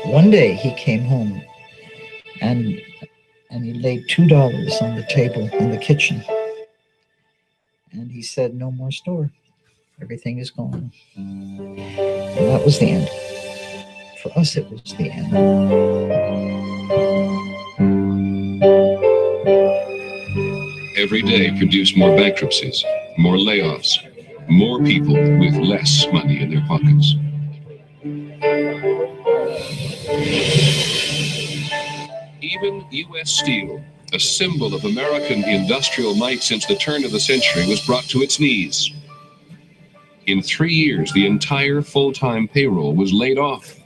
One day he came home and he laid $2 on the table in the kitchen, and he said, "No more store. Everything is gone." And that was the end. For us, it was the end. Every day produced more bankruptcies, more layoffs, more people with less money in their pockets. Even U.S. Steel, a symbol of American industrial might since the turn of the century, was brought to its knees. In 3 years, the entire full-time payroll was laid off.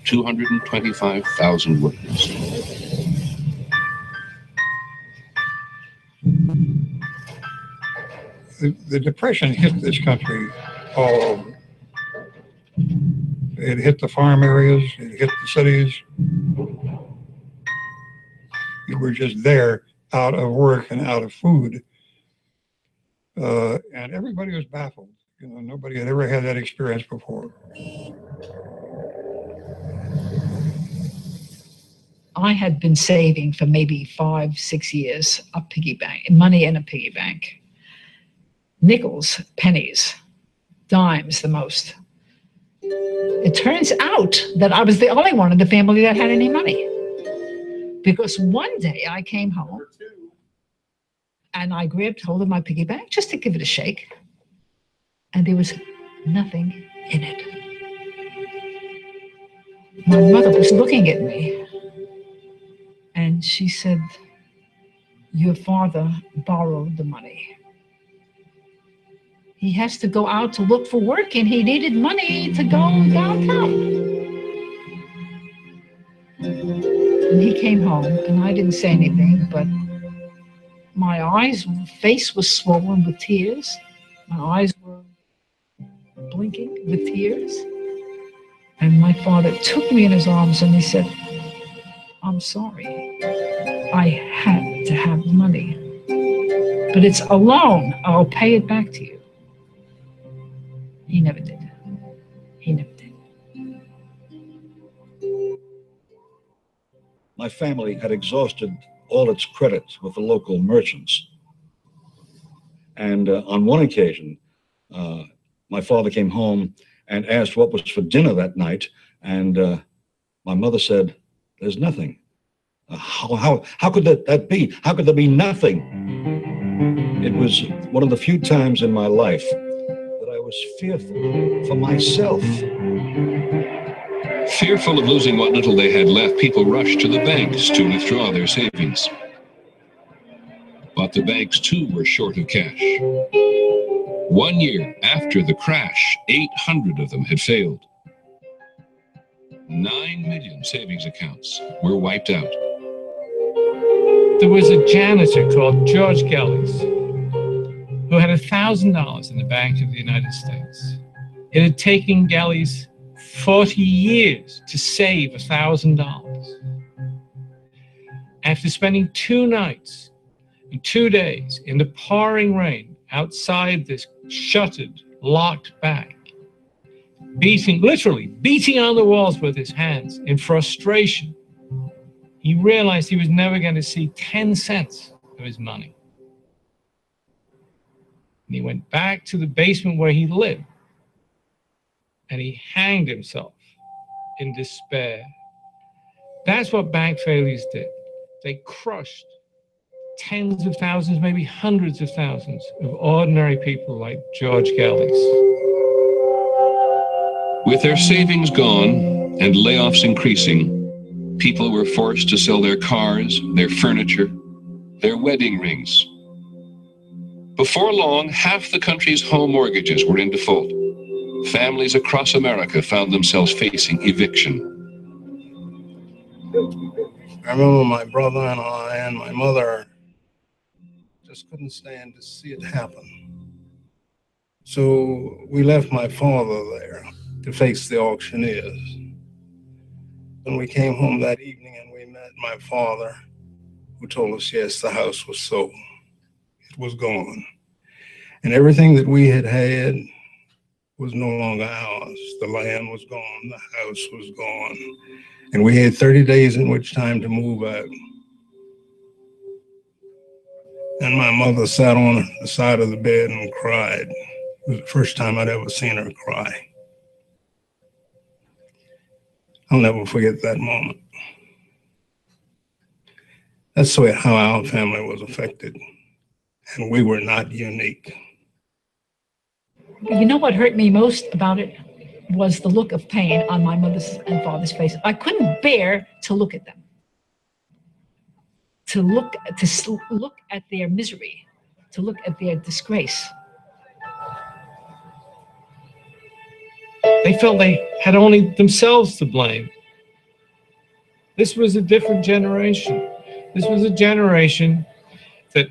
225,000 workers. The Depression hit this country all over. It hit the farm areas, it hit the cities. You were just there, out of work and out of food. And everybody was baffled. You know, nobody had ever had that experience before. I had been saving for maybe 5-6 years a piggy bank, money in a piggy bank. Nickels, pennies, dimes the most. It turns out that I was the only one in the family that had any money. Because one day I came home and I grabbed hold of my piggy bank just to give it a shake. And there was nothing in it. My mother was looking at me and she said, "Your father borrowed the money. He has to go out to look for work and he needed money to go downtown." And he came home and I didn't say anything, but my face was swollen with tears. My eyes were blinking with tears. And my father took me in his arms and he said, "I'm sorry. I had to have money. But it's a loan. I'll pay it back to you." He never did. He never did. My family had exhausted all its credit with the local merchants. And on one occasion, my father came home and asked what was for dinner that night. And my mother said, "There's nothing." How could that be? How could there be nothing? It was one of the few times in my life that I was fearful for myself. Fearful of losing what little they had left, people rushed to the banks to withdraw their savings. But the banks too were short of cash. 1 year after the crash, 800 of them had failed. 9 million savings accounts were wiped out. There was a janitor called George Gelles who had $1,000 in the Bank of the United States. It had taken Gelles 40 years to save $1,000. After spending 2 nights and 2 days in the pouring rain outside this shuttered, locked bank, literally beating on the walls with his hands in frustration, he realized he was never going to see 10 cents of his money. And he went back to the basement where he lived and he hanged himself in despair. That's what bank failures did. They crushed tens of thousands, maybe hundreds of thousands of ordinary people like George Gelles. With their savings gone and layoffs increasing, people were forced to sell their cars, their furniture, their wedding rings. Before long, half the country's home mortgages were in default. Families across America found themselves facing eviction. I remember my brother and I and my mother just couldn't stand to see it happen. So we left my father there to face the auctioneers. When we came home that evening and we met my father, who told us, yes, the house was sold. It was gone. And everything that we had had was no longer ours. The land was gone, the house was gone, and we had 30 days in which time to move out. And my mother sat on the side of the bed and cried. It was the first time I'd ever seen her cry. I'll never forget that moment. That's how our family was affected, and we were not unique. You know what hurt me most about it was the look of pain on my mother's and father's face. I couldn't bear to look at them, to look at their misery, to look at their disgrace. They felt they had only themselves to blame. This was a different generation. This was a generation that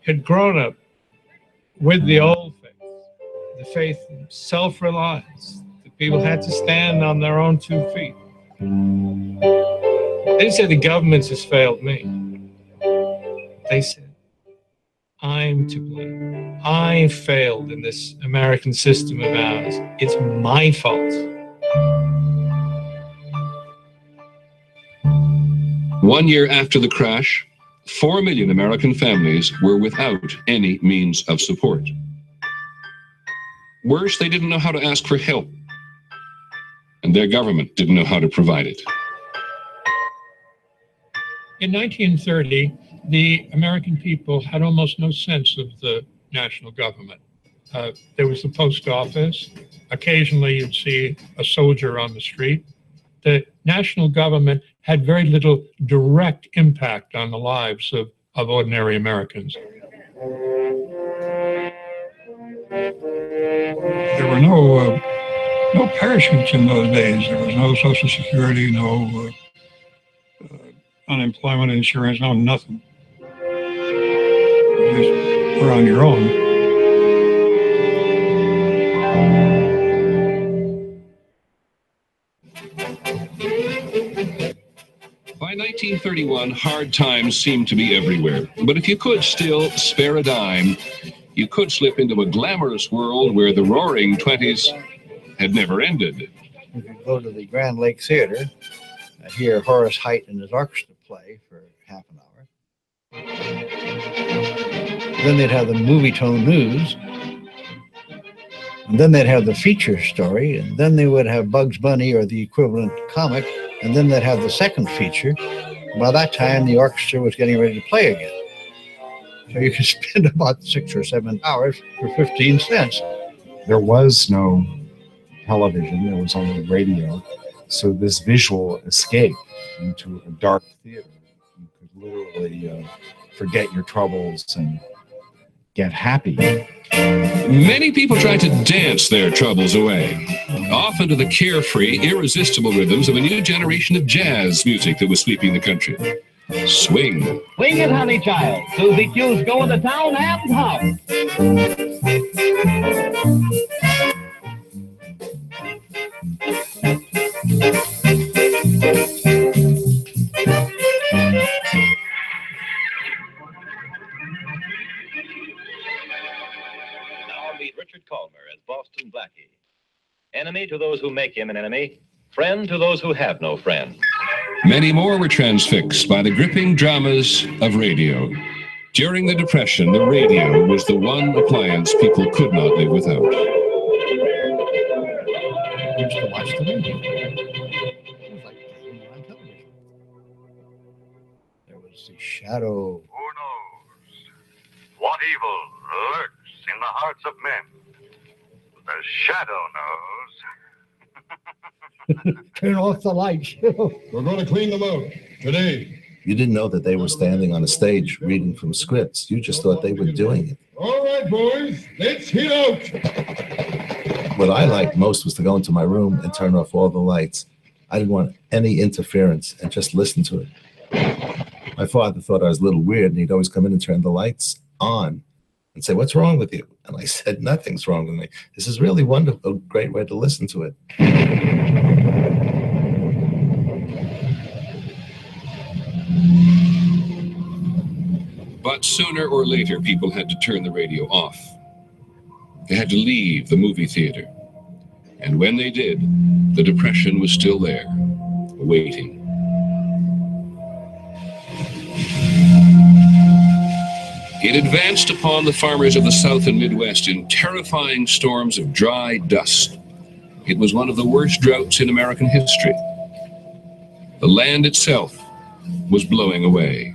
had grown up with the old faith, the faith in self-reliance, that people had to stand on their own 2 feet. They didn't say the government has failed me. They said, I'm to blame. I failed in this American system of ours. It's my fault. 1 year after the crash, 4 million American families were without any means of support. Worse, they didn't know how to ask for help, and their government didn't know how to provide it. In 1930, the American people had almost no sense of the national government. There was the post office. Occasionally, you'd see a soldier on the street. The national government had very little direct impact on the lives of ordinary Americans. There were no parachutes in those days. There was no Social Security, no unemployment insurance, no nothing. You just were on your own. By 1931, hard times seemed to be everywhere. But if you could still spare a dime, you could slip into a glamorous world where the roaring 20s had never ended. You could go to the Grand Lake Theater, hear Horace Heidt and his orchestra play for half an hour. Then they'd have the movie tone news. And then they'd have the feature story. And then they would have Bugs Bunny or the equivalent comic. And then they'd have the second feature. By that time, the orchestra was getting ready to play again. So you could spend about 6 or 7 hours for 15 cents. There was no television, there was only radio. So this visual escape into a dark theater, you could literally forget your troubles and get happy. Many people tried to dance their troubles away, often to the carefree, irresistible rhythms of a new generation of jazz music that was sweeping the country. Swing. Swing it, honey child. Susie Q's going to town and hop. Richard Colmer as Boston Blackie. Enemy to those who make him an enemy, friend to those who have no friend. Many more were transfixed by the gripping dramas of radio. During the Depression, the radio was the one appliance people could not live without. Used to watch the radio. It was like on television. There was the shadow. Who knows what evil lurks in the hearts of men? The shadow knows. Turn off the lights. We're going to clean them out today. You didn't know that they were standing on a stage reading from scripts. You just thought they were doing it. All right, boys, let's hit out. What I liked most was to go into my room and turn off all the lights. I didn't want any interference and just listen to it. My father thought I was a little weird, and he'd always come in and turn the lights on and say, "What's wrong with you?" And I said, "Nothing's wrong with me. This is really wonderful, a great way to listen to it." But sooner or later, people had to turn the radio off. They had to leave the movie theater, And when they did, the Depression was still there, waiting. It advanced upon the farmers of the South and Midwest in terrifying storms of dry dust. It was one of the worst droughts in American history. The land itself was blowing away.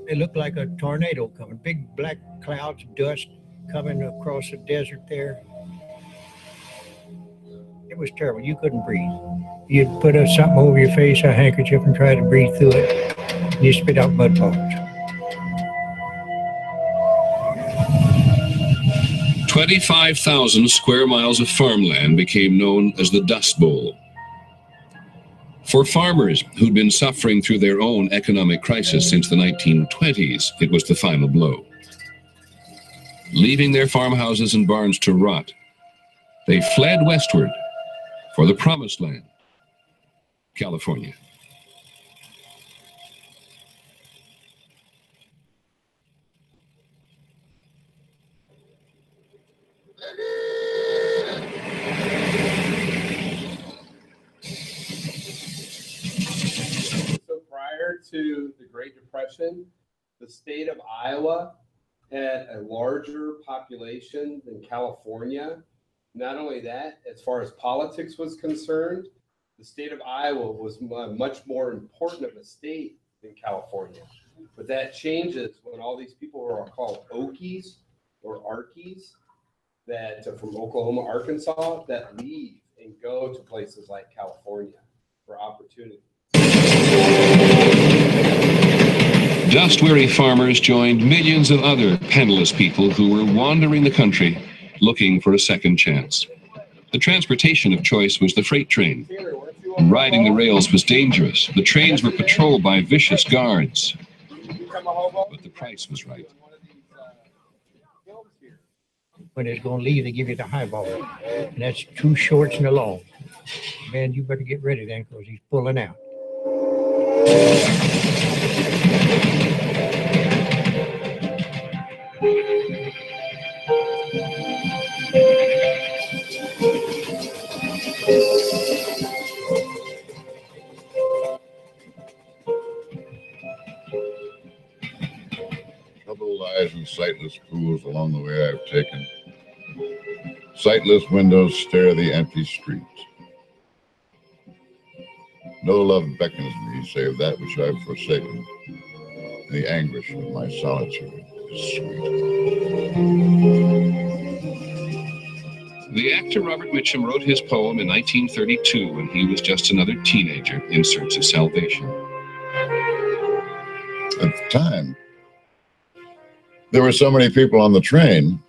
It looked like a tornado coming, big black clouds of dust coming across the desert there. It was terrible. You couldn't breathe. You'd put something over your face, a handkerchief, and try to breathe through it. And you spit out mud balls. 25,000 square miles of farmland became known as the Dust Bowl. For farmers who'd been suffering through their own economic crisis since the 1920s, it was the final blow. Leaving their farmhouses and barns to rot, they fled westward for the Promised Land, California. Prior to the Great Depression, the state of Iowa had a larger population than California. Not only that, as far as politics was concerned, the state of Iowa was much more important of a state than California. But that changes when all these people are called Okies or Arkies that from Oklahoma, Arkansas, that leave and go to places like California for opportunity. Dust-weary farmers joined millions of other penniless people who were wandering the country looking for a second chance. The transportation of choice was the freight train. Riding the rails was dangerous. The trains were patrolled by vicious guards. But the price was right. When it's going to leave, they give you the highball. And that's 2 shorts and a long. Man, you better get ready then because he's pulling out. Trouble lies in sightless pools along the way I've taken. Sightless windows stare the empty street. No love beckons me save that which I've forsaken. And the anguish of my solitude is sweet. The actor Robert Mitchum wrote his poem in 1932 when he was just another teenager in search of salvation. At the time, there were so many people on the train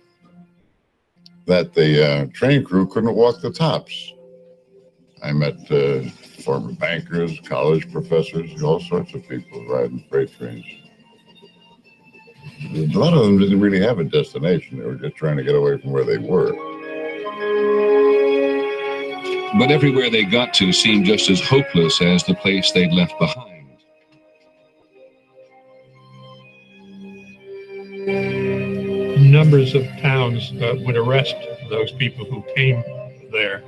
that the train crew couldn't walk the tops. I met former bankers, college professors, all sorts of people riding freight trains. A lot of them didn't really have a destination. They were just trying to get away from where they were. But everywhere they got to seemed just as hopeless as the place they'd left behind. Numbers of towns would arrest those people who came there.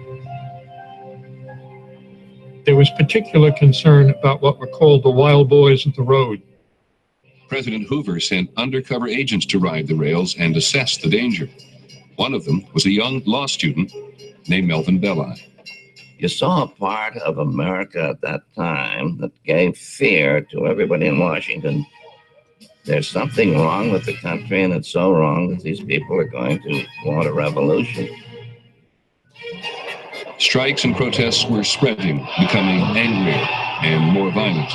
There was particular concern about what were called the wild boys of the road. President Hoover sent undercover agents to ride the rails and assess the danger. One of them was a young law student named Melvin Belli. You saw a part of America at that time that gave fear to everybody in Washington. There's something wrong with the country, and it's so wrong that these people are going to want a revolution. Strikes and protests were spreading, becoming angrier and more violent.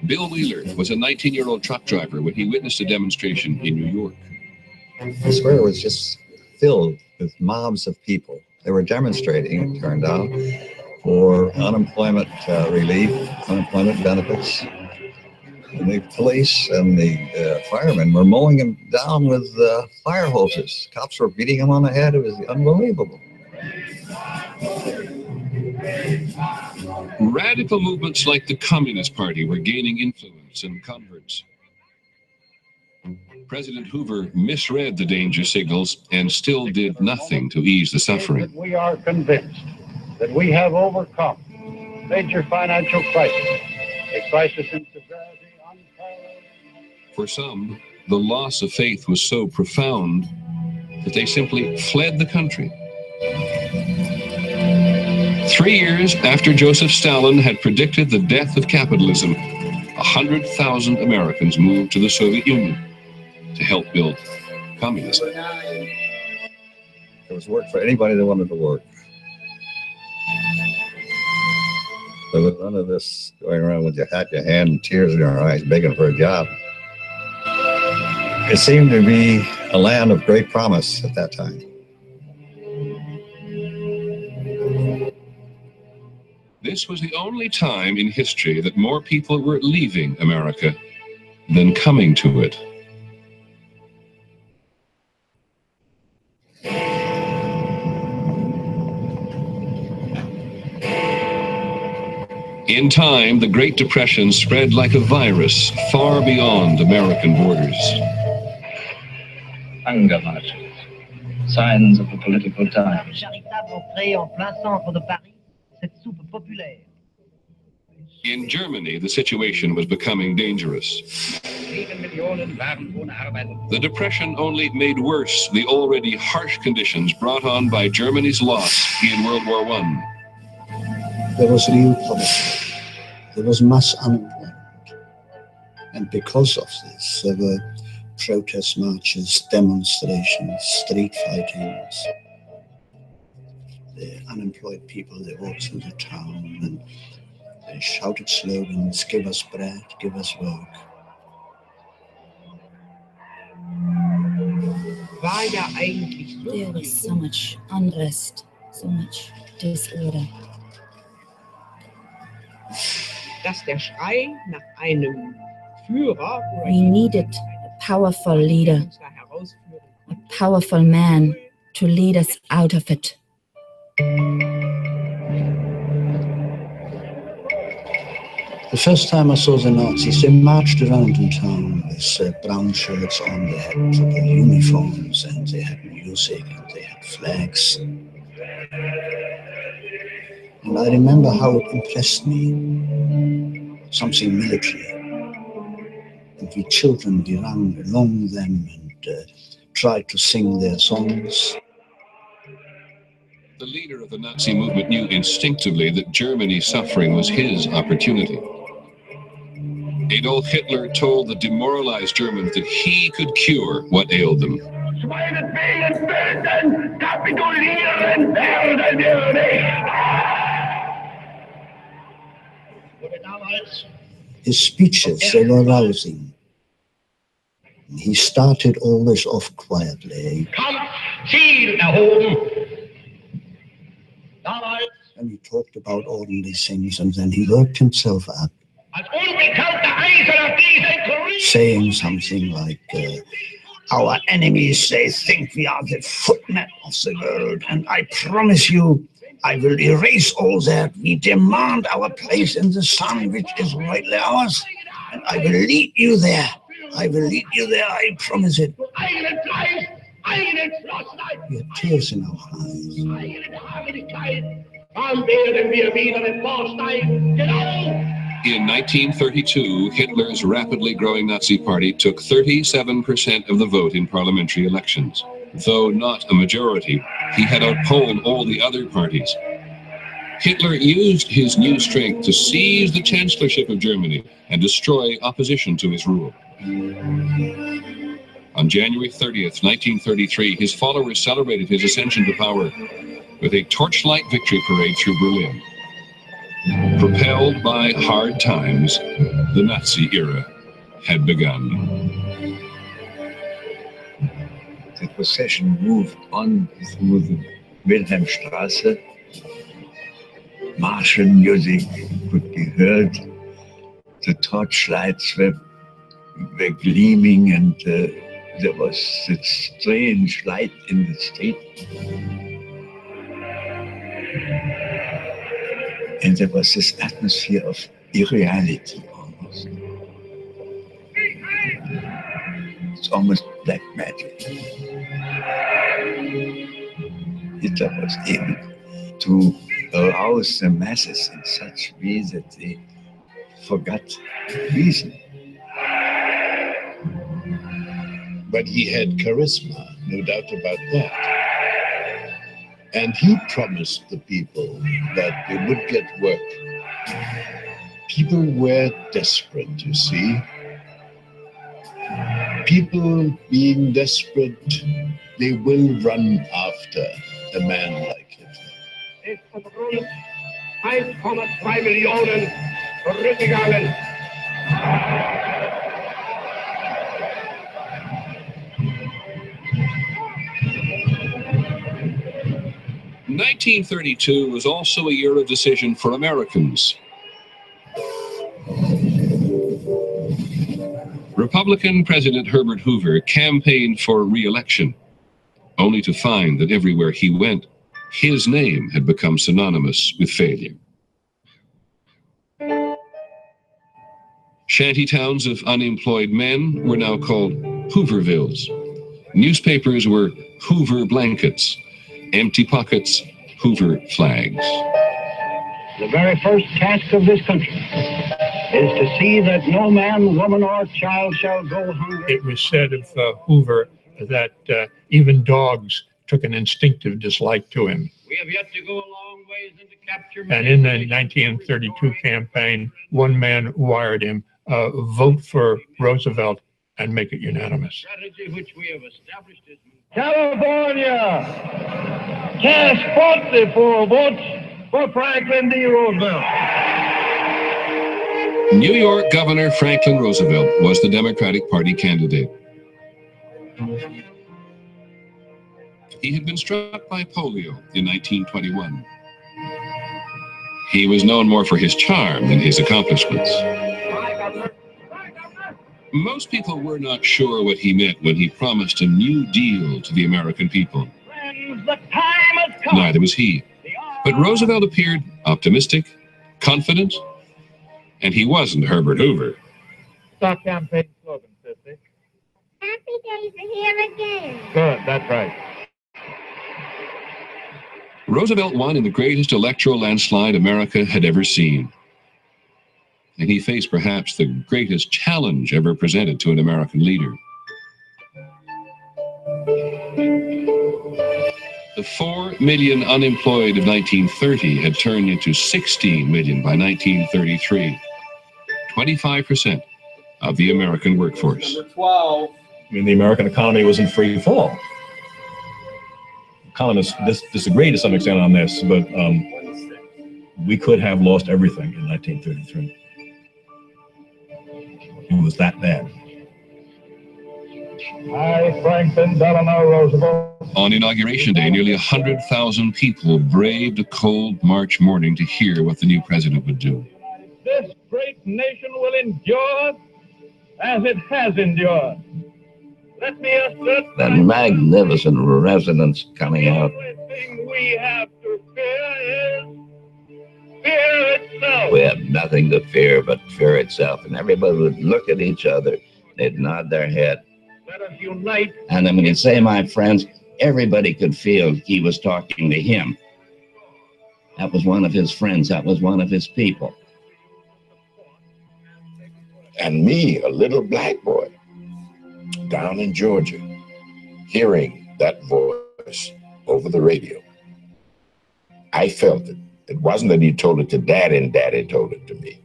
Bill Wheeler was a 19-year-old truck driver when he witnessed a demonstration in New York. The square was just filled with mobs of people. They were demonstrating, it turned out, for unemployment relief, unemployment benefits. And the police and the firemen were mowing them down with fire hoses. Cops were beating them on the head. It was unbelievable. Radical movements like the Communist Party were gaining influence and converts. President Hoover misread the danger signals and still did nothing to ease the suffering. We are convinced that we have overcome major financial crisis, a crisis in severity unparalleled. For some, the loss of faith was so profound that they simply fled the country. 3 years after Joseph Stalin had predicted the death of capitalism, 100,000 Americans moved to the Soviet Union to help build communism. There was work for anybody that wanted to work. There was none of this going around with your hat in your hand and tears in your eyes begging for a job. It seemed to be a land of great promise at that time. This was the only time in history that more people were leaving America than coming to it. In time, the Great Depression spread like a virus far beyond American borders. Hunger marches, signs of the political times. In Germany, the situation was becoming dangerous. The Depression only made worse the already harsh conditions brought on by Germany's loss in World War I. There was real poverty. There was mass unemployment. And because of this, there were protest marches, demonstrations, street fightings. The unemployed people, they walked through the town and they shouted slogans, give us bread, give us work. There was so much unrest, so much disorder. We needed a powerful leader, a powerful man to lead us out of it. The first time I saw the Nazis, they marched around in town with brown shirts on, they had proper uniforms, and they had music, and they had flags. And I remember how it impressed me, something military. And we children, we ran along them and tried to sing their songs. The leader of the Nazi movement knew instinctively that Germany's suffering was his opportunity. Adolf Hitler told the demoralized Germans that he could cure what ailed them. His speeches, they were rousing. He started all this off quietly. And he talked about all these things, and then he worked himself up, saying something like, our enemies, they think we are the footmen of the world, and I promise you, I will erase all that. We demand our place in the sun, which is rightly ours, and I will lead you there. I will lead you there, I promise it. We had tears in our eyes. In 1932, Hitler's rapidly growing Nazi party took 37% of the vote in parliamentary elections. Though not a majority, he had outpolled all the other parties. Hitler used his new strength to seize the chancellorship of Germany and destroy opposition to his rule. On January 30th, 1933, his followers celebrated his ascension to power with a torchlight victory parade through Berlin. Propelled by hard times, the Nazi era had begun. The procession moved on through the Wilhelmstrasse. Martial music could be heard. The torchlights were gleaming, and there was a strange light in the street. And there was this atmosphere of irreality almost. almost black magic. Hitler was able to arouse the masses in such a way that they forgot reason. But he had charisma, no doubt about that. And he promised the people that they would get work. People were desperate, you see. People being desperate, they will run after a man like Hitler. 1,2 Millionen zurückgegangen. 1932 was also a year of decision for Americans. Republican President Herbert Hoover campaigned for re-election, only to find that everywhere he went, his name had become synonymous with failure. Shanty towns of unemployed men were now called Hoovervilles. Newspapers were Hoover blankets. Empty pockets, Hoover flags. The very first task of this country is to see that no man, woman, or child shall go hungry. It was said of Hoover that even dogs took an instinctive dislike to him. We have yet to go a long ways into capture. And in the 1932 campaign, one man wired him, vote for Roosevelt and make it unanimous. Strategy which we have established is California, cast 44 votes for Franklin D. Roosevelt. New York Governor Franklin Roosevelt was the Democratic Party candidate. He had been struck by polio in 1921. He was known more for his charm than his accomplishments. Most people were not sure what he meant when he promised a new deal to the American people. The time has come. Neither was he. But Roosevelt appeared optimistic, confident, and he wasn't Herbert Hoover. Stop campaign slogan, Sissy. Happy days are here again. Good, that's right. Roosevelt won in the greatest electoral landslide America had ever seen. And he faced perhaps the greatest challenge ever presented to an American leader. The 4 million unemployed of 1930 had turned into 16 million by 1933. 25% of the American workforce. Number 12. I mean, the American economy was in free fall. Economists disagree to some extent on this, but we could have lost everything in 1933. It was that bad. I, Franklin Delano Roosevelt. On Inauguration Day, nearly 100,000 people braved a cold March morning to hear what the new president would do. This great nation will endure as it has endured. Let me assert That magnificent resonance coming out. the thing we have to fear is fear itself. We have nothing to fear but fear itself. And everybody would look at each other, they'd nod their head. Let us unite. And then when you say, my friends, everybody could feel he was talking to him. That was one of his friends. That was one of his people. And me, a little black boy, down in Georgia, hearing that voice over the radio. I felt it. It wasn't that he told it to Daddy and Daddy told it to me.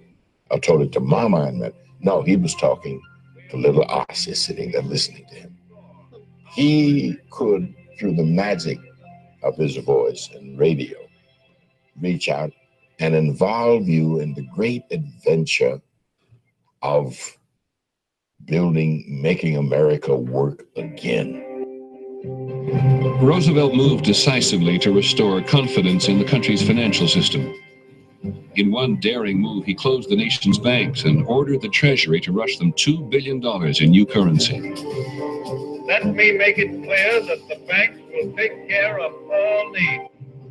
Or told it to Mama and me. No, he was talking to little Ossie sitting there listening to him. He could, through the magic of his voice and radio, reach out and involve you in the great adventure of making America work again. Roosevelt moved decisively to restore confidence in the country's financial system. In one daring move, he closed the nation's banks and ordered the Treasury to rush them $2 billion in new currency. Let me make it clear that the banks will take care of all needs.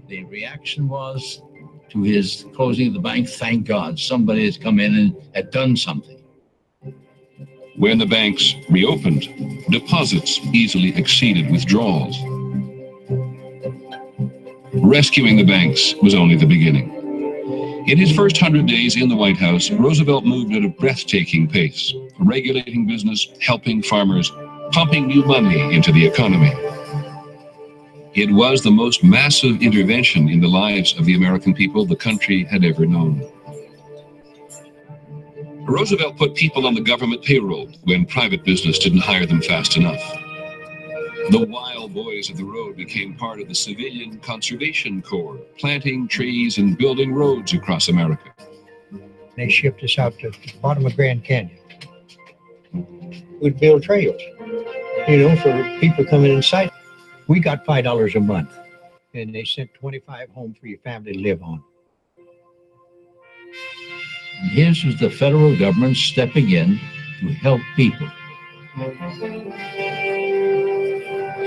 The reaction was to his closing of the bank, thank God, somebody has come in and had done something. When the banks reopened, deposits easily exceeded withdrawals. Rescuing the banks was only the beginning. In his first 100 days in the White House, Roosevelt moved at a breathtaking pace, regulating business, helping farmers, pumping new money into the economy. It was the most massive intervention in the lives of the American people the country had ever known. Roosevelt put people on the government payroll when private business didn't hire them fast enough. The wild boys of the road became part of the Civilian Conservation Corps, planting trees and building roads across America. They shipped us out to the bottom of Grand Canyon. We'd build trails, for people coming in sight. We got $5 a month, and they sent 25 home for your family to live on. And his was the federal government stepping in to help people.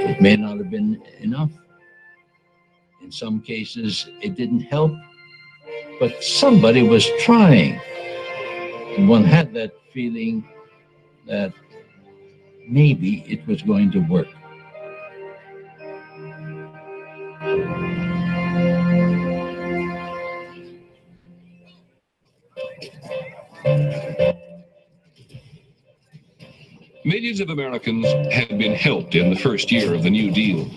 It may not have been enough. In some cases, it didn't help, but somebody was trying. And one had that feeling that maybe it was going to work. Millions of Americans had been helped in the first year of the New Deal.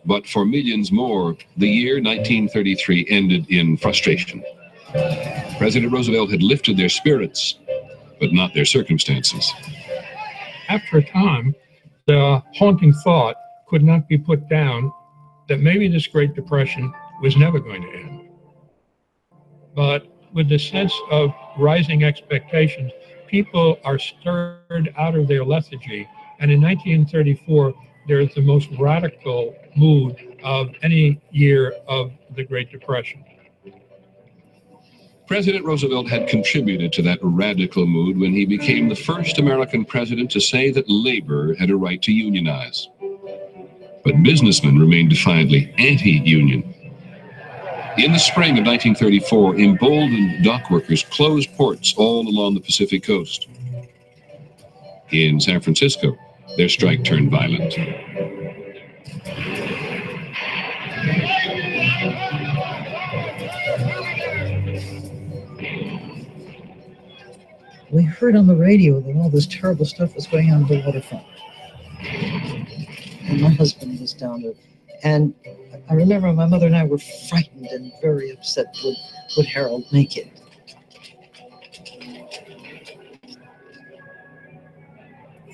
But for millions more, the year 1933 ended in frustration. President Roosevelt had lifted their spirits, but not their circumstances. After a time, the haunting thought could not be put down that maybe this Great Depression was never going to end. But with the sense of rising expectations, people are stirred out of their lethargy. And in 1934, there's the most radical mood of any year of the Great Depression. President Roosevelt had contributed to that radical mood when he became the first American president to say that labor had a right to unionize. But businessmen remained defiantly anti-union. In the spring of 1934, emboldened dock workers closed ports all along the Pacific coast. In San Francisco, their strike turned violent. We heard on the radio that all this terrible stuff was going on the waterfront. And my husband was down there. And I remember my mother and I were frightened and very upset. Would Harold make it?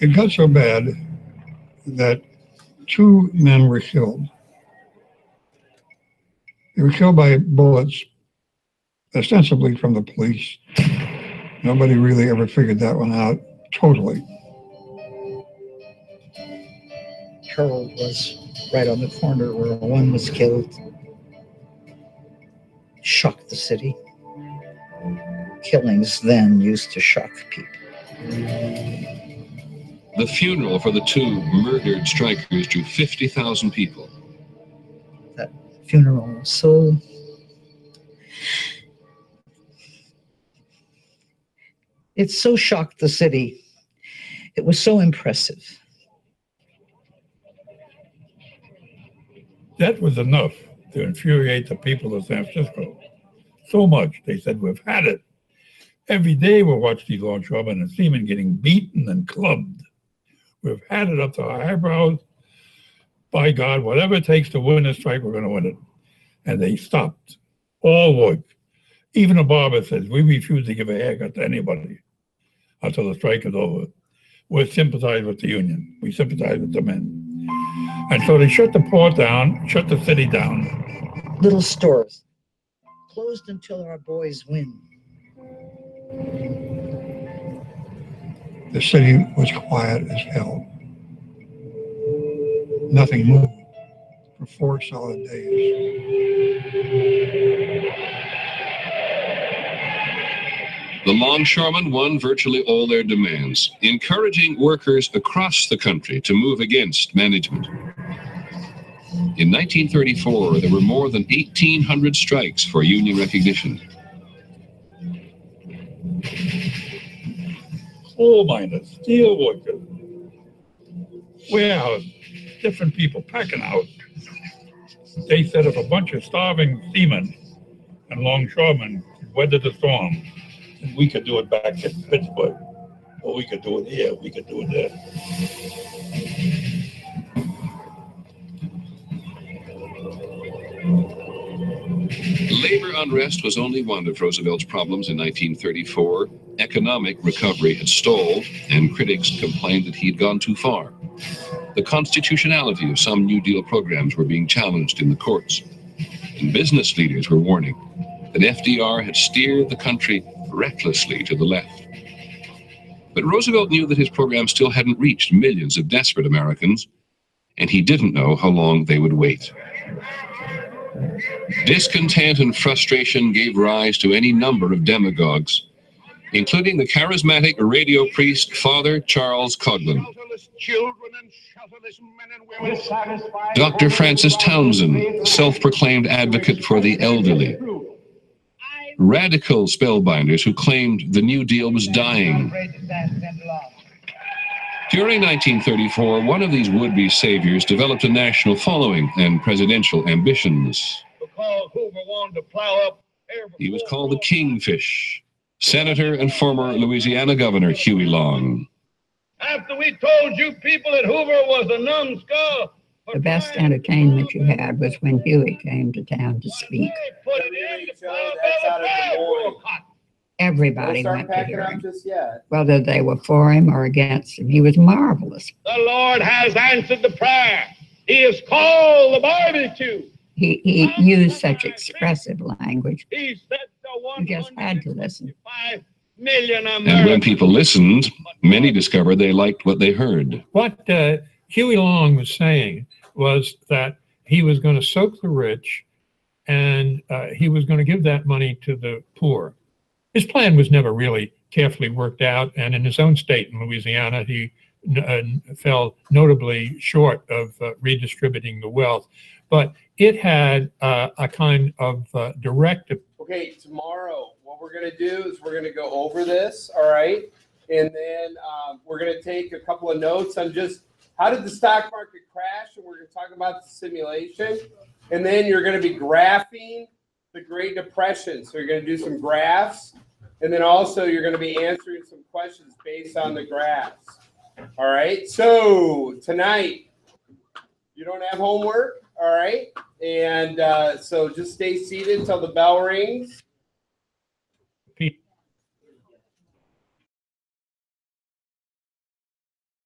It got so bad that 2 men were killed. They were killed by bullets, ostensibly from the police. Nobody really ever figured that one out totally. Harold was right on the corner where one was killed. Shocked the city. Killings then used to shock people. The funeral for the 2 murdered strikers drew 50,000 people. That funeral was so... It so shocked the city. It was so impressive. That was enough to infuriate the people of San Francisco. So much, they said, we've had it. Every day we'll watch these longshoremen and seamen getting beaten and clubbed. We've had it up to our eyebrows. By God, whatever it takes to win this strike, we're going to win it. And they stopped. All work. Even a barber says, we refuse to give a haircut to anybody until the strike is over. We sympathize with the union. We sympathize with the men. And so they shut the port down, shut the city down. Little stores closed until our boys win. The city was quiet as hell. Nothing moved for 4 solid days. The longshoremen won virtually all their demands, encouraging workers across the country to move against management. In 1934, there were more than 1,800 strikes for union recognition. coal miners, steel workers, warehouse, different people packing out. They said if a bunch of starving seamen and longshoremen could weather the storm, then we could do it back in Pittsburgh. Or we could do it here, we could do it there. Labor unrest was only one of Roosevelt's problems in 1934. Economic recovery had stalled, and critics complained that he'd gone too far. The constitutionality of some New Deal programs were being challenged in the courts, and business leaders were warning that FDR had steered the country recklessly to the left. But Roosevelt knew that his program still hadn't reached millions of desperate Americans, and he didn't know how long they would wait. Discontent and frustration gave rise to any number of demagogues, including the charismatic radio priest Father Charles Coughlin. Dr. Francis Townsend, self-proclaimed advocate for the elderly. Radical spellbinders who claimed the New Deal was dying. During 1934, one of these would-be saviors developed a national following and presidential ambitions. He was called the Kingfish. Senator and former Louisiana Governor Huey Long. After we told you people that Hoover was a numbskull, the best entertainment you had was when Huey came to town to speak. Everybody went to hear him, whether they were for him or against him. He was marvelous. The Lord has answered the prayer. He has called the barbecue. He used such expressive language. You just had to listen. And when people listened, many discovered they liked what they heard. What Huey Long was saying was that he was going to soak the rich and he was going to give that money to the poor. His plan was never really carefully worked out, and in his own state in Louisiana, he fell notably short of redistributing the wealth. But it had a kind of direct. Okay, tomorrow, what we're going to do is we're going to go over this, all right? And then we're going to take a couple of notes on just how did the stock market crash, and we're going to talk about the simulation. And then you're going to be graphing the Great Depression. So you're going to do some graphs, and then also you're going to be answering some questions based on the graphs. All right, so tonight, you don't have homework, all right? And so just stay seated until the bell rings.